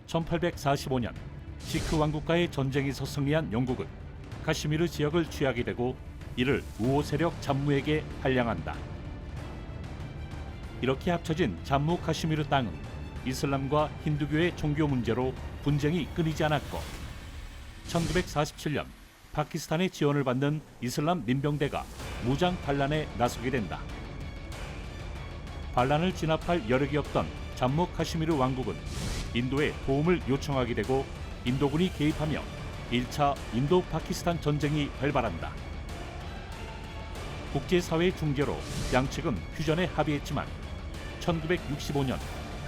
1845년 시크 왕국과의 전쟁에서 승리한 영국은 카슈미르 지역을 취하게 되고 이를 우호 세력 잠무에게 할량한다. 이렇게 합쳐진 잠무 카슈미르 땅은 이슬람과 힌두교의 종교 문제로 분쟁이 끊이지 않았고 1947년 파키스탄의 지원을 받는 이슬람 민병대가 무장 반란에 나서게 된다. 반란을 진압할 여력이 없던 잠무 카슈미르 왕국은 인도에 도움을 요청하게 되고 인도군이 개입하며 1차 인도-파키스탄 전쟁이 발발한다. 국제사회의 중재로 양측은 휴전에 합의했지만 1965년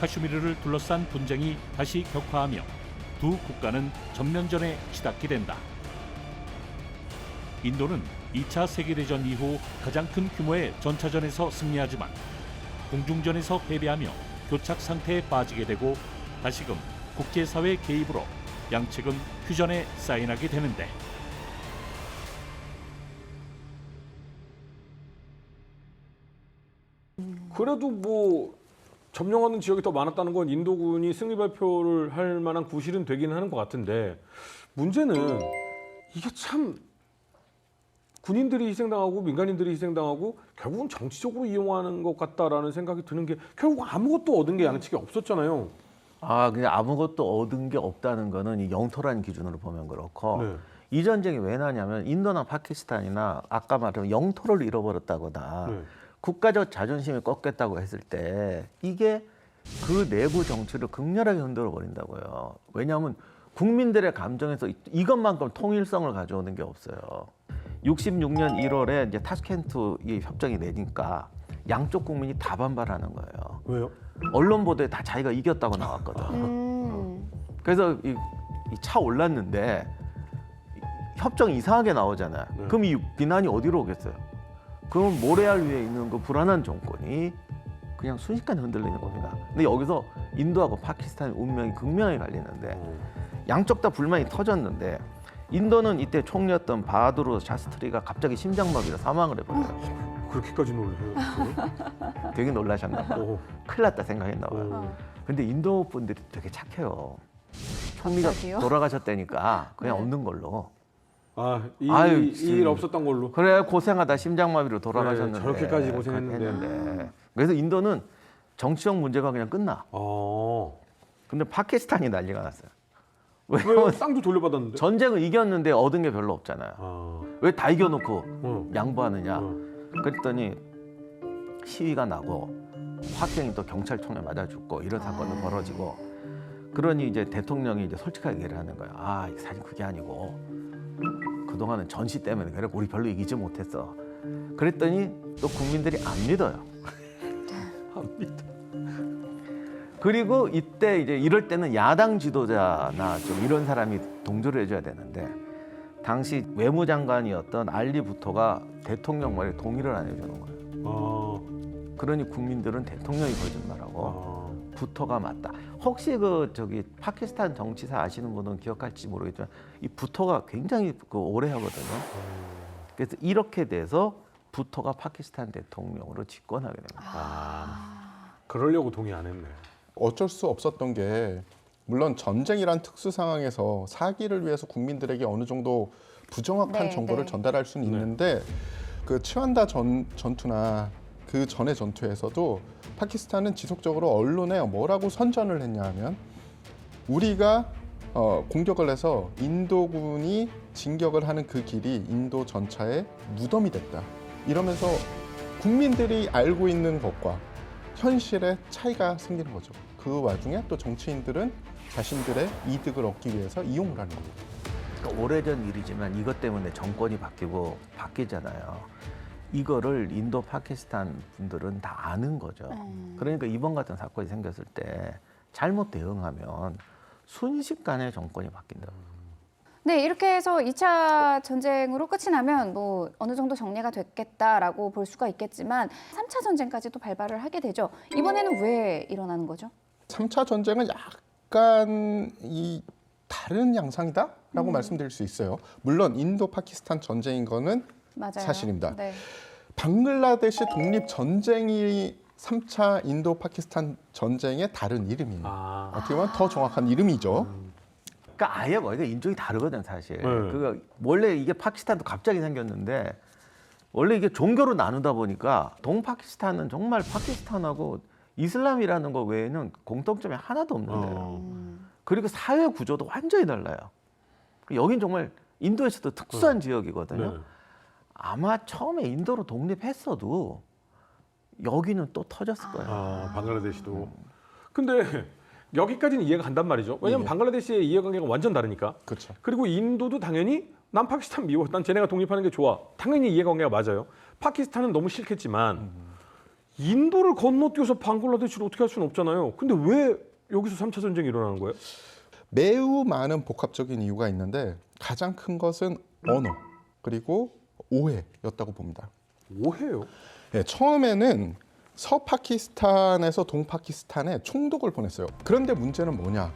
카슈미르를 둘러싼 분쟁이 다시 격화하며 두 국가는 전면전에 치닫게 된다. 인도는 2차 세계대전 이후 가장 큰 규모의 전차전에서 승리하지만 공중전에서 패배하며 교착 상태에 빠지게 되고 다시금 국제사회 개입으로 양측은 휴전에 사인하게 되는데 그래도 뭐 점령하는 지역이 더 많았다는 건 인도군이 승리 발표를 할 만한 구실은 되긴 하는 것 같은데 문제는 이게 참 군인들이 희생당하고 민간인들이 희생당하고 결국은 정치적으로 이용하는 것 같다라는 생각이 드는 게 결국 아무것도 얻은 게 양측이 없었잖아요. 그냥 아무것도 얻은 게 없다는 거는 이 영토라는 기준으로 보면 그렇고 네. 이 전쟁이 왜 나냐면 인도나 파키스탄이나 아까 말한 영토를 잃어버렸다거나 네. 국가적 자존심이 꺾였다고 했을 때 이게 그 내부 정치를 극렬하게 흔들어 버린다고요. 왜냐하면 국민들의 감정에서 이것만큼 통일성을 가져오는 게 없어요. 66년 1월에 이제 타스켄트 이 협정이 내니까 양쪽 국민이 다 반발하는 거예요. 왜요? 언론 보도에 다 자기가 이겼다고 나왔거든. 그래서 이 차 올랐는데 협정 이상하게 나오잖아요. 그럼 이 비난이 어디로 오겠어요? 그럼 모래알 위에 있는 그 불안한 정권이 그냥 순식간에 흔들리는 겁니다. 근데 여기서 인도하고 파키스탄의 운명이 극명히 갈리는데 양쪽 다 불만이 터졌는데 인도는 이때 총리였던 바하두르 샤스트리가 갑자기 심장마비로 사망을 해버려요. 그렇게까지 놀라요? 되게 놀라셨나 봐요. 큰일 났다 생각했나 봐요. 근데 인도 분들이 되게 착해요. 총리가 갑자기요? 돌아가셨다니까 그냥 네. 없는 걸로. 이 일 없었던 걸로. 그래 고생하다 심장마비로 돌아가셨는데. 네, 저렇게까지 고생했는데. 했는데. 그래서 인도는 정치적 문제가 그냥 끝나. 근데 파키스탄이 난리가 났어요. 왜요? 땅도 돌려받았는데. 전쟁을 이겼는데 얻은 게 별로 없잖아요. 왜 다 이겨놓고 양보하느냐. 그랬더니 시위가 나고 화경이 또 경찰총에 맞아 죽고 이런 사건이 벌어지고 그러니 이제 대통령이 이제 솔직하게 얘기를 하는 거예요. 사실 그게 아니고 그동안은 전시 때문에 그래 우리 별로 이기지 못했어. 그랬더니 또 국민들이 안 믿어요. 안 믿어. 그리고 이때 이제 이럴 때는 야당 지도자나 좀 이런 사람이 동조를 해줘야 되는데 당시 외무장관이었던 알리 부토가 대통령 말에 동의를 안 해주는 거예요. 그러니 국민들은 대통령이 거짓말하고 부토가 맞다. 혹시 파키스탄 정치사 아시는 분은 기억할지 모르겠지만 이 부토가 굉장히 오래 하거든요. 그래서 이렇게 돼서 부토가 파키스탄 대통령으로 집권하게 됩니다. 그러려고 동의 안 했네. 어쩔 수 없었던 게 물론 전쟁이란 특수 상황에서 사기를 위해서 국민들에게 어느 정도 부정확한 네, 정보를 네. 전달할 수는 있는데 그 치완다 전투나 그 전의 전투에서도 파키스탄은 지속적으로 언론에 뭐라고 선전을 했냐 하면 우리가 공격을 해서 인도군이 진격을 하는 그 길이 인도 전차의 무덤이 됐다. 이러면서 국민들이 알고 있는 것과 현실의 차이가 생기는 거죠. 그 와중에 또 정치인들은 자신들의 이득을 얻기 위해서 이용을 하는 겁니다. 그러니까 오래전 일이지만 이것 때문에 정권이 바뀌잖아요. 이거를 인도 파키스탄 분들은 다 아는 거죠. 그러니까 이번 같은 사건이 생겼을 때 잘못 대응하면 순식간에 정권이 바뀐다. 네, 이렇게 해서 2차 전쟁으로 끝이 나면 뭐 어느 정도 정리가 됐겠다라고 볼 수가 있겠지만 3차 전쟁까지도 발발을 하게 되죠. 이번에는 왜 일어나는 거죠? 3차 전쟁은 약간 다른 양상이다라고 말씀드릴 수 있어요. 물론 인도 파키스탄 전쟁인 거는 맞아요. 사실입니다. 네. 방글라데시 독립 전쟁이 3차 인도 파키스탄 전쟁의 다른 이름이에요. 아. 어떻게 보면 더 정확한 이름이죠. 그러니까 아예 거기가 인종이 다르거든 사실. 네. 그 원래 이게 파키스탄도 갑자기 생겼는데 원래 이게 종교로 나누다 보니까 동파키스탄은 정말 파키스탄하고 이슬람이라는 거 외에는 공통점이 하나도 없는데요. 그리고 사회 구조도 완전히 달라요. 여긴 정말 인도에서도 특수한 지역이거든요. 네. 아마 처음에 인도로 독립했어도 여기는 또 터졌을 거예요. 아, 방글라데시도. 근데 여기까지는 이해가 간단 말이죠. 왜냐면 방글라데시의 이해관계가 완전 다르니까. 그렇죠. 그리고 인도도 당연히 난 파키스탄 미워. 난 쟤네가 독립하는 게 좋아. 당연히 이해관계가 맞아요. 파키스탄은 너무 싫겠지만 인도를 건너뛰어서 방글라데시를 어떻게 할 수는 없잖아요. 근데 왜 여기서 3차 전쟁이 일어나는 거예요? 매우 많은 복합적인 이유가 있는데 가장 큰 것은 언어 그리고 오해였다고 봅니다. 오해요? 네, 처음에는 서파키스탄에서 동파키스탄에 총독을 보냈어요. 그런데 문제는 뭐냐?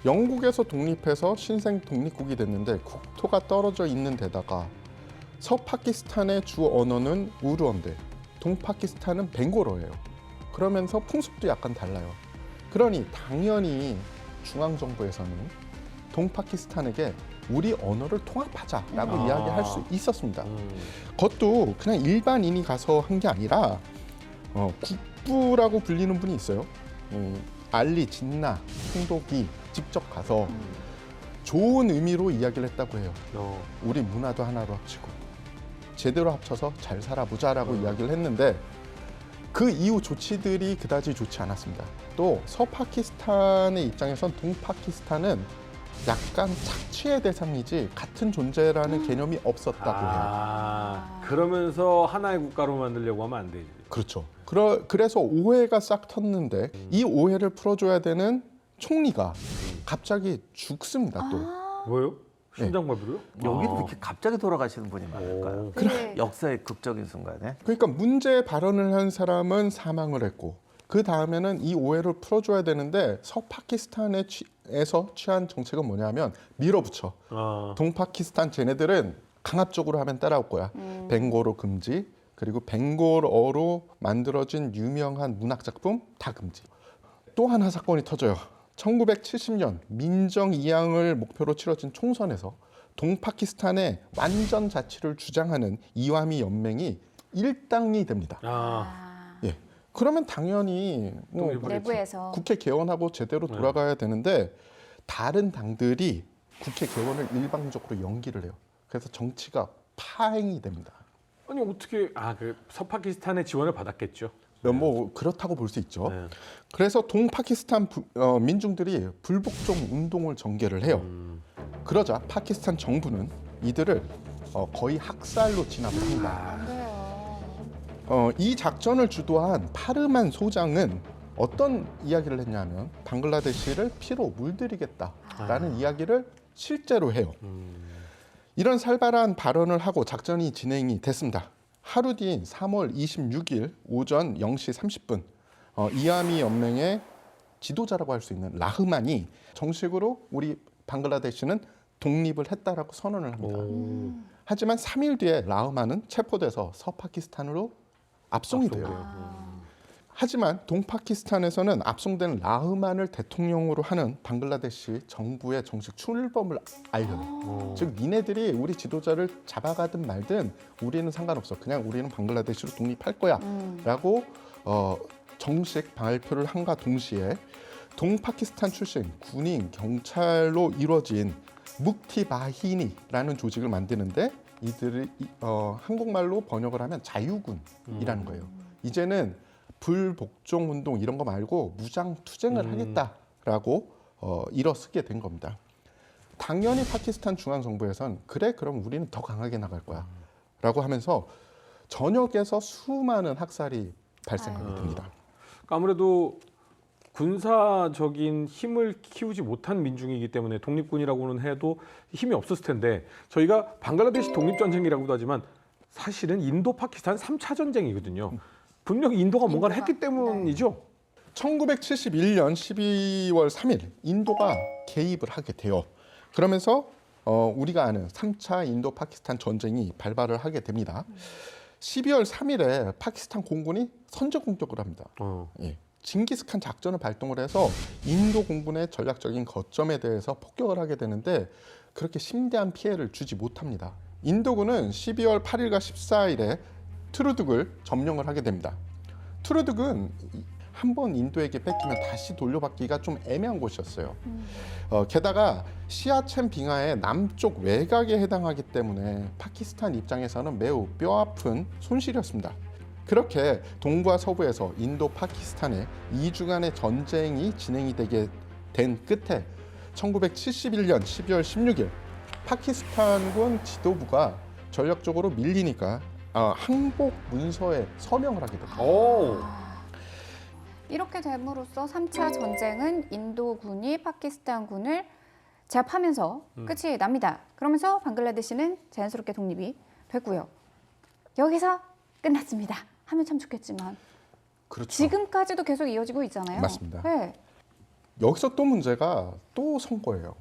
영국에서 독립해서 신생 독립국이 됐는데 국토가 떨어져 있는 데다가 서파키스탄의 주 언어는 우르어인데 동파키스탄은 벵골어예요. 그러면서 풍습도 약간 달라요. 그러니 당연히 중앙정부에서는 동파키스탄에게 우리 언어를 통합하자라고 이야기할 수 있었습니다. 그것도 그냥 일반인이 가서 한 게 아니라 국부라고 불리는 분이 있어요. 알리 진나 총독이 직접 가서 좋은 의미로 이야기를 했다고 해요. 우리 문화도 하나로 합치고 제대로 합쳐서 잘 살아보자라고 이야기를 했는데 그 이후 조치들이 그다지 좋지 않았습니다. 또 서파키스탄의 입장에선 동파키스탄은 약간 착취의 대상이지 같은 존재라는 개념이 없었다고 해요. 그러면서 하나의 국가로 만들려고 하면 안 되지. 그렇죠. 그래서 오해가 싹 텄는데 이 오해를 풀어줘야 되는 총리가 갑자기 죽습니다. 또 뭐요? 심장마비로요? 여기도 이렇게 갑자기 돌아가시는 분이 많을까요? 네. 역사의 극적인 순간에. 그러니까 문제 발언을 한 사람은 사망을 했고 그 다음에는 이 오해를 풀어줘야 되는데 서파키스탄에서 취한 정책은 뭐냐면 밀어붙여. 동파키스탄 쟤네들은 강압적으로 하면 따라올 거야. 벵골어 금지 그리고 벵골어로 만들어진 유명한 문학작품 다 금지. 또 하나 사건이 터져요. 1970년 민정 이양을 목표로 치러진 총선에서 동파키스탄의 완전 자치를 주장하는 이와미 연맹이 일당이 됩니다. 예. 그러면 당연히 뭐 내부에서 국회 개원하고 제대로 돌아가야 되는데 다른 당들이 국회 개원을 일방적으로 연기를 해요. 그래서 정치가 파행이 됩니다. 아니 어떻게 그 서파키스탄의 지원을 받았겠죠. 뭐 그렇다고 볼 수 있죠. 네. 그래서 동파키스탄 민중들이 불복종 운동을 전개를 해요. 그러자 파키스탄 정부는 이들을 거의 학살로 진압을 합니다. 안 돼요. 이 작전을 주도한 파르만 소장은 어떤 이야기를 했냐면 방글라데시를 피로 물들이겠다라는 이야기를 실제로 해요. 이런 살벌한 발언을 하고 작전이 진행이 됐습니다. 하루 뒤인 3월 26일 오전 0시 30분 이와미 연맹의 지도자라고 할 수 있는 라흐만이 정식으로 우리 방글라데시는 독립을 했다라고 선언을 합니다. 하지만 3일 뒤에 라흐만은 체포돼서 서파키스탄으로 압송이 돼요. 하지만 동파키스탄에서는 압송된 라흐만을 대통령으로 하는 방글라데시 정부의 정식 출범을 알려요. 즉 니네들이 우리 지도자를 잡아가든 말든 우리는 상관없어. 그냥 우리는 방글라데시로 독립할 거야. 라고 정식 발표를 한과 동시에 동파키스탄 출신 군인, 경찰로 이루어진 묵티바히니라는 조직을 만드는데 이들이 한국말로 번역을 하면 자유군이라는 거예요. 이제는 불복종 운동 이런 거 말고 무장 투쟁을 하겠다라고 일어서게 된 겁니다. 당연히 파키스탄 중앙 정부에선 그래 그럼 우리는 더 강하게 나갈 거야라고 하면서 전역에서 수많은 학살이 발생하게 됩니다. 그러니까 아무래도 군사적인 힘을 키우지 못한 민중이기 때문에 독립군이라고는 해도 힘이 없었을 텐데 저희가 방글라데시 독립전쟁이라고도 하지만 사실은 인도 파키스탄 3차 전쟁이거든요. 분명히 인도가 뭔가를 했기 때문이죠. 1971년 12월 3일 인도가 개입을 하게 돼요. 그러면서 우리가 아는 3차 인도 파키스탄 전쟁이 발발을 하게 됩니다. 12월 3일에 파키스탄 공군이 선제 공격을 합니다. 예. 징기스칸 작전을 발동을 해서 인도 공군의 전략적인 거점에 대해서 폭격을 하게 되는데 그렇게 심대한 피해를 주지 못합니다. 인도군은 12월 8일과 14일에 트루둑을 점령을 하게 됩니다. 트루둑은 한번 인도에게 뺏기면 다시 돌려받기가 좀 애매한 곳이었어요. 게다가 시아첸 빙하의 남쪽 외곽에 해당하기 때문에 파키스탄 입장에서는 매우 뼈아픈 손실이었습니다. 그렇게 동부와 서부에서 인도 파키스탄의 2주간의 전쟁이 진행이 되게 된 끝에 1971년 12월 16일 파키스탄군 지도부가 전략적으로 밀리니까 항복 문서에 서명을 하게 됩니다. 이렇게 됨으로써 3차 전쟁은 인도군이 파키스탄군을 제압하면서 끝이 납니다. 그러면서 방글라데시는 자연스럽게 독립이 됐고요. 여기서 끝났습니다. 하면 참 좋겠지만 그렇죠. 지금까지도 계속 이어지고 있잖아요. 맞습니다. 네. 여기서 또 문제가 또 선거예요.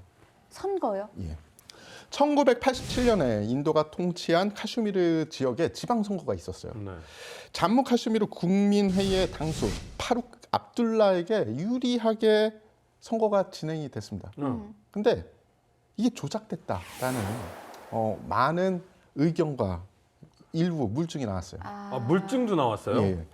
선거요? 예. 1987년에 인도가 통치한 카슈미르 지역에 지방선거가 있었어요. 네. 잠무 카슈미르 국민회의의 당수 파룩 압둘라에게 유리하게 선거가 진행이 됐습니다. 근데 이게 조작됐다라는 많은 의견과 일부 물증이 나왔어요. 물증도 나왔어요? 예.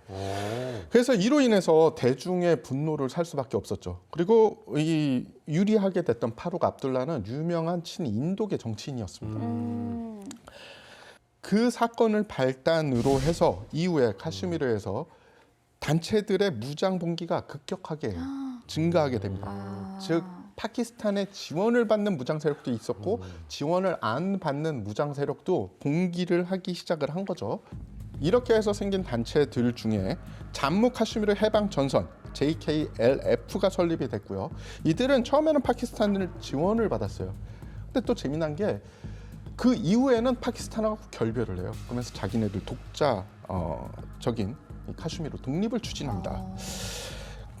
그래서 이로 인해서 대중의 분노를 살 수밖에 없었죠. 그리고 이 유리하게 됐던 파룩 압둘라는 유명한 친인도계 정치인이었습니다. 그 사건을 발단으로 해서 이후에 카슈미르에서 단체들의 무장 봉기가 급격하게 증가하게 됩니다. 즉 파키스탄의 지원을 받는 무장 세력도 있었고 지원을 안 받는 무장 세력도 봉기를 하기 시작을 한 거죠. 이렇게 해서 생긴 단체들 중에 잠무 카슈미르 해방 전선 JKLF가 설립이 됐고요. 이들은 처음에는 파키스탄을 지원을 받았어요. 근데 또 재미난 게 그 이후에는 파키스탄하고 결별을 해요. 그러면서 자기네들 독자적인 카슈미르 독립을 추진합니다.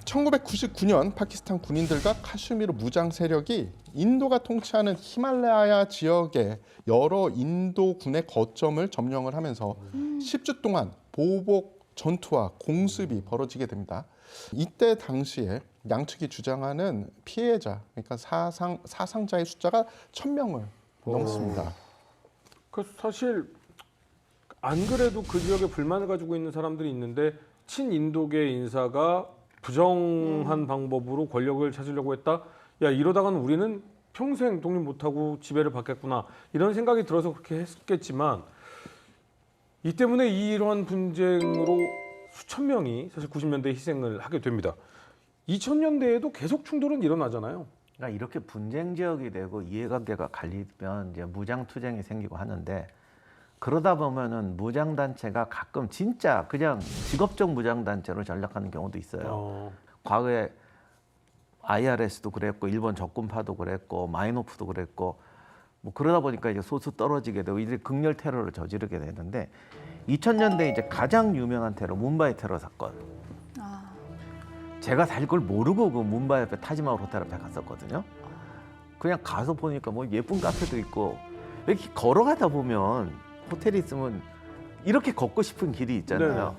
1999년 파키스탄 군인들과 카슈미르 무장 세력이 인도가 통치하는 히말라야 지역의 여러 인도 군의 거점을 점령을 하면서 10주 동안 보복 전투와 공습이 벌어지게 됩니다. 이때 당시에 양측이 주장하는 피해자, 그러니까 사상자의 숫자가 1000명을 넘습니다. 그 사실 안 그래도 그 지역에 불만을 가지고 있는 사람들이 있는데 친인도계 인사가 부정한 방법으로 권력을 찾으려고 했다. 야, 이러다가는 우리는 평생 독립 못하고 지배를 받겠구나. 이런 생각이 들어서 그렇게 했겠지만 이 때문에 이러한 분쟁으로 수천 명이 사실 90년대에 희생을 하게 됩니다. 2000년대에도 계속 충돌은 일어나잖아요. 그러니까 이렇게 분쟁 지역이 되고 이해관계가 갈리면 이제 무장 투쟁이 생기고 하는데 그러다 보면은 무장 단체가 가끔 진짜 그냥 직업적 무장 단체로 전락하는 경우도 있어요. 과거에 IRS도 그랬고 일본 적군파도 그랬고 마이노프도 그랬고 뭐 그러다 보니까 이제 소수 떨어지게 되고 이들이 극렬 테러를 저지르게 되는데 2000년대 이제 가장 유명한 테러 문바이 테러 사건. 제가 사실 그걸 모르고 그 문바이 앞에 타지마할 호텔 앞에 갔었거든요. 그냥 가서 보니까 뭐 예쁜 카페도 있고 이렇게 걸어가다 보면 호텔이 있으면 이렇게 걷고 싶은 길이 있잖아요.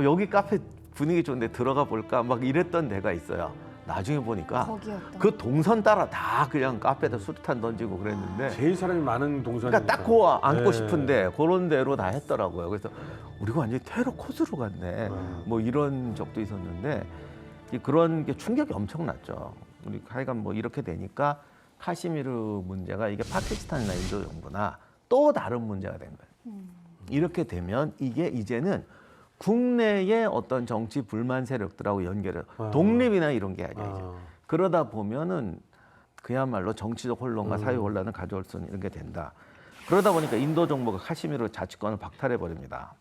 여기 카페 분위기 좋은데 들어가 볼까 막 이랬던 데가 있어요. 나중에 보니까 거기였던. 그 동선 따라 다 그냥 카페에다 수류탄 던지고 그랬는데 제일 사람이 많은 동선이니까. 그러니까 딱 그거 앉고 네. 싶은데 그런 데로 다 했더라고요. 그래서 우리가 완전히 테러 코스로 갔네. 뭐 이런 적도 있었는데 그런 게 충격이 엄청났죠. 우리 하여간 뭐 이렇게 되니까 카시미르 문제가 이게 파키스탄이나 인도 정부나 또 다른 문제가 된 거예요. 이렇게 되면 이게 이제는 국내의 어떤 정치 불만 세력들하고 연결을 독립이나 이런 게 아니라 이제 그러다 보면은 그야말로 정치적 혼란과 사회 혼란을 가져올 수 있는 이런 게 된다. 그러다 보니까 인도 정부가 카시미르 자치권을 박탈해 버립니다.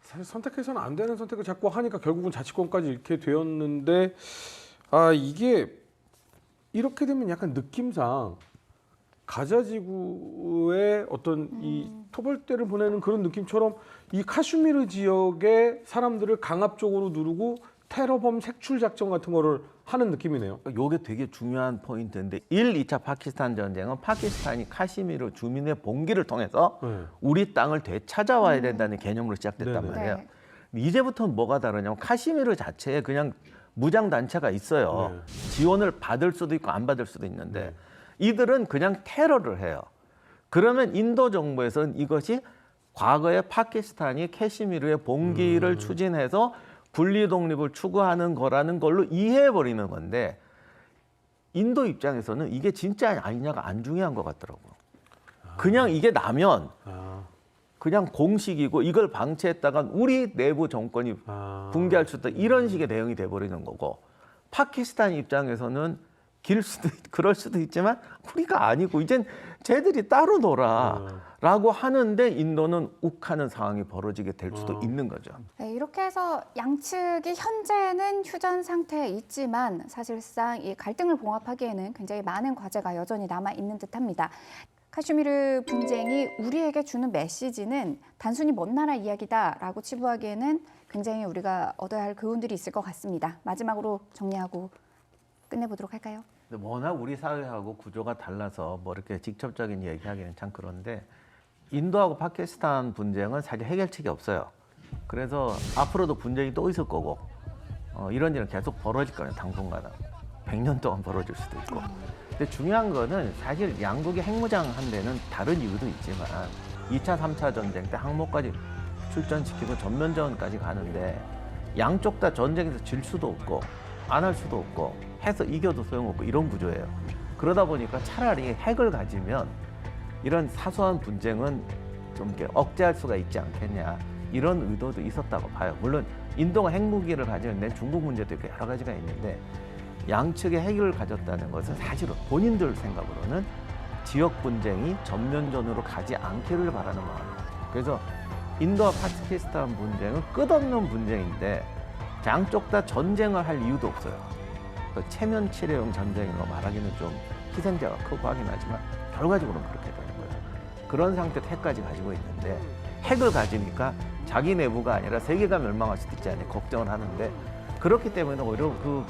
사실 선택해서는 안 되는 선택을 자꾸 하니까 결국은 자치권까지 이렇게 되었는데 이게 이렇게 되면 약간 느낌상 가자지구의 어떤 이 토벌대를 보내는 그런 느낌처럼 이 카슈미르 지역의 사람들을 강압적으로 누르고 테러범 색출 작전 같은 거를 하는 느낌이네요. 요게 되게 중요한 포인트인데 1, 2차 파키스탄 전쟁은 파키스탄이 카시미르 주민의 봉기를 통해서 네. 우리 땅을 되찾아와야 된다는 개념으로 시작됐단 네네. 말이에요. 네. 이제부터는 뭐가 다르냐면 카시미르 자체에 그냥 무장 단체가 있어요. 네. 지원을 받을 수도 있고 안 받을 수도 있는데 네. 이들은 그냥 테러를 해요. 그러면 인도 정부에서는 이것이 과거에 파키스탄이 캐시미르의 봉기를 추진해서 분리 독립을 추구하는 거라는 걸로 이해해버리는 건데 인도 입장에서는 이게 진짜 아니냐가 안 중요한 것 같더라고요. 그냥 이게 나면 아, 그냥 공식이고 이걸 방치했다간 우리 내부 정권이 붕괴할 수 있다 이런 식의 내용이 돼버리는 거고 파키스탄 입장에서는 그럴 수도 있지만 우리가 아니고 이젠 쟤들이 따로 놀아라고 하는데 인도는 욱하는 상황이 벌어지게 될 수도 있는 거죠. 네, 이렇게 해서 양측이 현재는 휴전 상태에 있지만 사실상 이 갈등을 봉합하기에는 굉장히 많은 과제가 여전히 남아 있는 듯합니다. 카슈미르 분쟁이 우리에게 주는 메시지는 단순히 먼 나라 이야기다라고 치부하기에는 굉장히 우리가 얻어야 할 교훈들이 있을 것 같습니다. 마지막으로 정리하고 끝내보도록 할까요? 근데 워낙 우리 사회하고 구조가 달라서 뭐 이렇게 직접적인 얘기하기는 참 그런데 인도하고 파키스탄 분쟁은 사실 해결책이 없어요. 그래서 앞으로도 분쟁이 또 있을 거고 이런 일은 계속 벌어질 거예요. 당분간은 100년 동안 벌어질 수도 있고. 근데 중요한 거는 사실 양국의 핵무장 한 데는 다른 이유도 있지만 2차, 3차 전쟁 때 항모까지 출전시키고 전면전까지 가는데 양쪽 다 전쟁에서 질 수도 없고 안 할 수도 없고 해서 이겨도 소용없고 이런 구조예요. 그러다 보니까 차라리 핵을 가지면 이런 사소한 분쟁은 좀 이렇게 억제할 수가 있지 않겠냐 이런 의도도 있었다고 봐요. 물론 인도가 핵무기를 가지면 내 중국 문제도 있고 여러 가지가 있는데 양측의 핵을 가졌다는 것은 사실은 본인들 생각으로는 지역 분쟁이 전면전으로 가지 않기를 바라는 마음이에요. 그래서 인도와 파키스탄 분쟁은 끝없는 분쟁인데 양쪽 다 전쟁을 할 이유도 없어요. 체면 치레용 전쟁인 거 말하기는 좀 희생자가 크고 하긴 하지만 결과적으로는 그렇게 되는 거예요. 그런 상태에서 핵까지 가지고 있는데 핵을 가지니까 자기 내부가 아니라 세계가 멸망할 수도 있지 않냐 걱정을 하는데 그렇기 때문에 오히려 그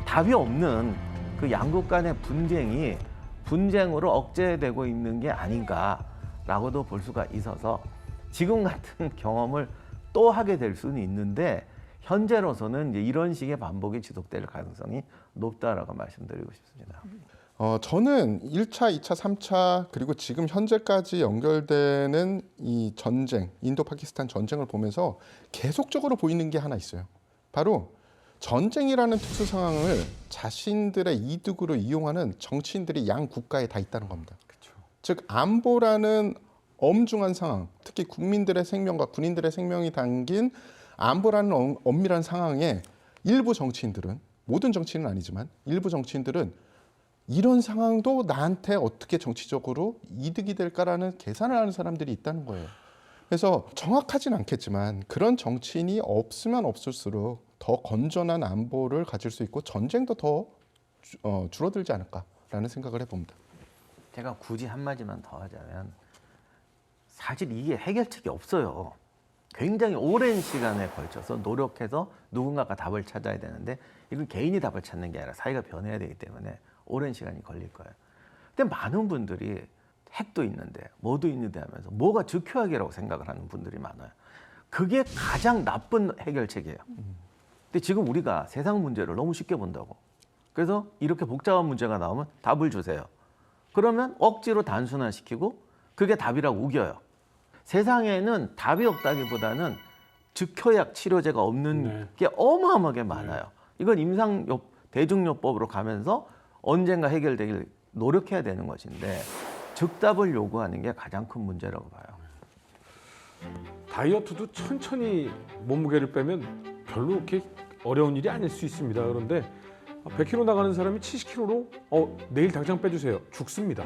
답이 없는 그 양국 간의 분쟁이 분쟁으로 억제되고 있는 게 아닌가라고도 볼 수가 있어서 지금 같은 경험을 또 하게 될 수는 있는데 현재로서는 이제 이런 식의 반복이 지속될 가능성이 높다라고 말씀드리고 싶습니다. 저는 1차, 2차, 3차 그리고 지금 현재까지 연결되는 이 전쟁, 인도 파키스탄 전쟁을 보면서 계속적으로 보이는 게 하나 있어요. 바로 전쟁이라는 특수 상황을 자신들의 이득으로 이용하는 정치인들이 양 국가에 다 있다는 겁니다. 즉 안보라는 엄중한 상황, 특히 국민들의 생명과 군인들의 생명이 담긴 안보라는 엄밀한 상황에 일부 정치인들은, 모든 정치인은 아니지만 일부 정치인들은 이런 상황도 나한테 어떻게 정치적으로 이득이 될까라는 계산을 하는 사람들이 있다는 거예요. 그래서 정확하진 않겠지만 그런 정치인이 없으면 없을수록 더 건전한 안보를 가질 수 있고 전쟁도 더 줄어들지 않을까라는 생각을 해봅니다. 제가 굳이 한마디만 더 하자면 사실 이게 해결책이 없어요. 굉장히 오랜 시간에 걸쳐서 노력해서 누군가가 답을 찾아야 되는데 이건 개인이 답을 찾는 게 아니라 사회가 변해야 되기 때문에 오랜 시간이 걸릴 거예요. 근데 많은 분들이 핵도 있는데 뭐도 있는데 하면서 뭐가 즉효약이라고 생각을 하는 분들이 많아요. 그게 가장 나쁜 해결책이에요. 근데 지금 우리가 세상 문제를 너무 쉽게 본다고. 그래서 이렇게 복잡한 문제가 나오면 답을 주세요. 그러면 억지로 단순화시키고 그게 답이라고 우겨요. 세상에는 답이 없다기보다는 즉효약 치료제가 없는 게 어마어마하게 많아요. 이건 대중요법으로 가면서 언젠가 해결되길 노력해야 되는 것인데 즉답을 요구하는 게 가장 큰 문제라고 봐요. 다이어트도 천천히 몸무게를 빼면 별로 그렇게 어려운 일이 아닐 수 있습니다. 그런데 100kg 나가는 사람이 70kg로 내일 당장 빼주세요. 죽습니다.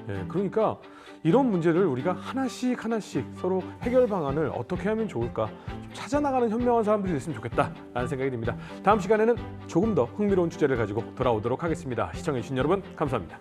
예, 그러니까 이런 문제를 우리가 하나씩 서로 해결 방안을 어떻게 하면 좋을까 좀 찾아나가는 현명한 사람들이 됐으면 좋겠다라는 생각이 듭니다. 다음 시간에는 조금 더 흥미로운 주제를 가지고 돌아오도록 하겠습니다. 시청해주신 여러분 감사합니다.